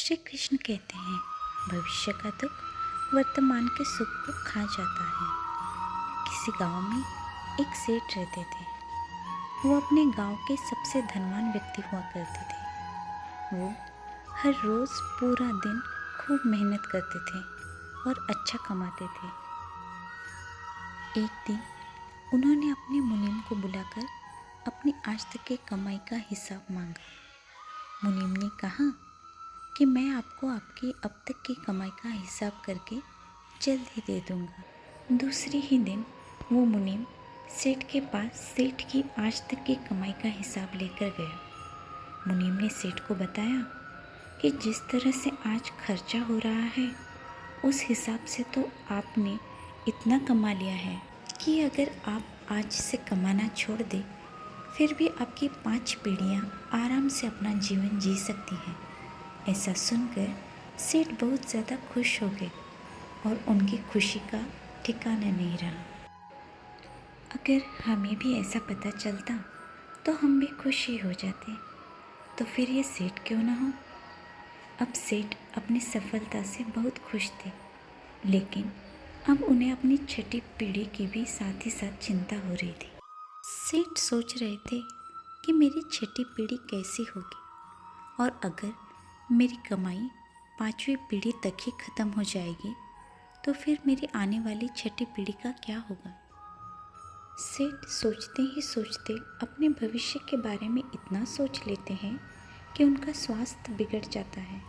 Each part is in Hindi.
श्री कृष्ण कहते हैं, भविष्य का दुख वर्तमान के सुख को खा जाता है। किसी गांव में एक सेठ रहते थे। वो अपने गांव के सबसे धनवान व्यक्ति हुआ करते थे। वो हर रोज़ पूरा दिन खूब मेहनत करते थे और अच्छा कमाते थे। एक दिन उन्होंने अपने मुनीम को बुलाकर अपनी आज तक की कमाई का हिसाब मांगा। मुनीम ने कहा कि मैं आपको आपकी अब तक की कमाई का हिसाब करके जल्द ही दे दूंगा। दूसरे ही दिन वो मुनीम सेठ के पास सेठ की आज तक की कमाई का हिसाब लेकर गया। मुनीम ने सेठ को बताया कि जिस तरह से आज खर्चा हो रहा है उस हिसाब से तो आपने इतना कमा लिया है कि अगर आप आज से कमाना छोड़ दें फिर भी आपकी 5 पीढ़ियां आराम से अपना जीवन जी सकती हैं। ऐसा सुनकर सेठ बहुत ज़्यादा खुश हो गए और उनकी खुशी का ठिकाना नहीं रहा। अगर हमें भी ऐसा पता चलता तो हम भी खुश ही हो जाते। तो फिर ये सेठ क्यों ना हो। अब सेठ अपनी सफलता से बहुत खुश थे, लेकिन अब उन्हें अपनी छठी पीढ़ी की भी साथ ही साथ चिंता हो रही थी। सेठ सोच रहे थे कि मेरी छठी पीढ़ी कैसी होगी और अगर मेरी कमाई 5वीं पीढ़ी तक ही ख़त्म हो जाएगी तो फिर मेरी आने वाली छठी पीढ़ी का क्या होगा। सेठ सोचते ही सोचते अपने भविष्य के बारे में इतना सोच लेते हैं कि उनका स्वास्थ्य बिगड़ जाता है।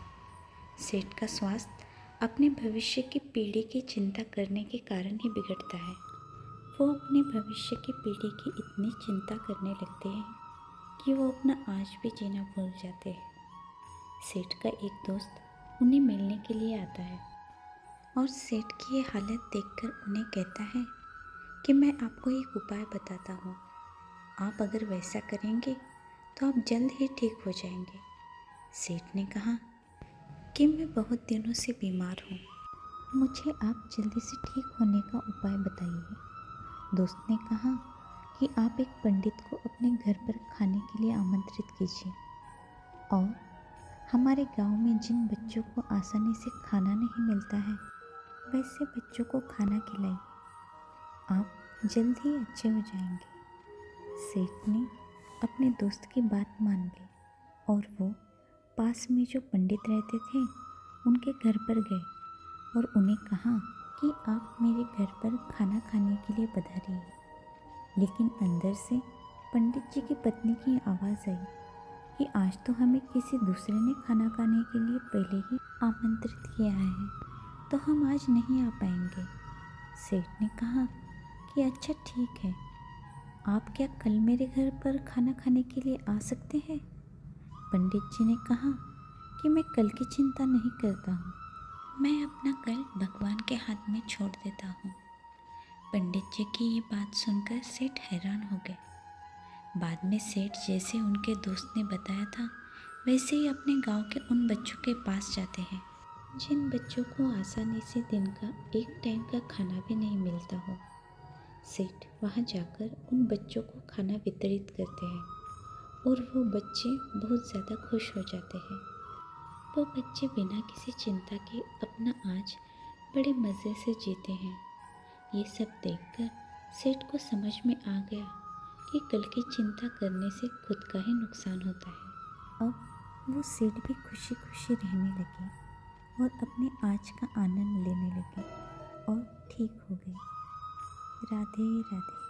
सेठ का स्वास्थ्य अपने भविष्य की पीढ़ी की चिंता करने के कारण ही बिगड़ता है। वो अपने भविष्य की पीढ़ी की इतनी चिंता करने लगते हैं कि वो अपना आज भी जीना भूल जाते हैं। सेठ का एक दोस्त उन्हें मिलने के लिए आता है और सेठ की ये हालत देखकर उन्हें कहता है कि मैं आपको एक उपाय बताता हूँ। आप अगर वैसा करेंगे तो आप जल्द ही ठीक हो जाएंगे। सेठ ने कहा कि मैं बहुत दिनों से बीमार हूँ, मुझे आप जल्दी से ठीक होने का उपाय बताइए। दोस्त ने कहा कि आप एक पंडित को अपने घर पर खाने के लिए आमंत्रित कीजिए और हमारे गांव में जिन बच्चों को आसानी से खाना नहीं मिलता है वैसे बच्चों को खाना खिलाइए। आप जल्द ही अच्छे हो जाएंगे। सेठ ने अपने दोस्त की बात मान ली और वो पास में जो पंडित रहते थे उनके घर पर गए और उन्हें कहा कि आप मेरे घर पर खाना खाने के लिए पधारिए। लेकिन अंदर से पंडित जी की पत्नी की आवाज़ आई कि आज तो हमें किसी दूसरे ने खाना खाने के लिए पहले ही आमंत्रित किया है, तो हम आज नहीं आ पाएंगे। सेठ ने कहा कि अच्छा ठीक है, आप क्या कल मेरे घर पर खाना खाने के लिए आ सकते हैं। पंडित जी ने कहा कि मैं कल की चिंता नहीं करता हूँ, मैं अपना कल भगवान के हाथ में छोड़ देता हूँ। पंडित जी की ये बात सुनकर सेठ हैरान हो गए। बाद में सेठ जैसे उनके दोस्त ने बताया था वैसे ही अपने गांव के उन बच्चों के पास जाते हैं जिन बच्चों को आसानी से दिन का एक टाइम का खाना भी नहीं मिलता हो। सेठ वहां जाकर उन बच्चों को खाना वितरित करते हैं और वो बच्चे बहुत ज़्यादा खुश हो जाते हैं। वो बच्चे बिना किसी चिंता के अपना आज बड़े मज़े से जीते हैं। ये सब देखकर सेठ को समझ में आ गया कि कल की चिंता करने से खुद का ही नुकसान होता है। अब वो सेठ भी खुशी खुशी रहने लगे और अपने आज का आनंद लेने लगे और ठीक हो गए। राधे राधे।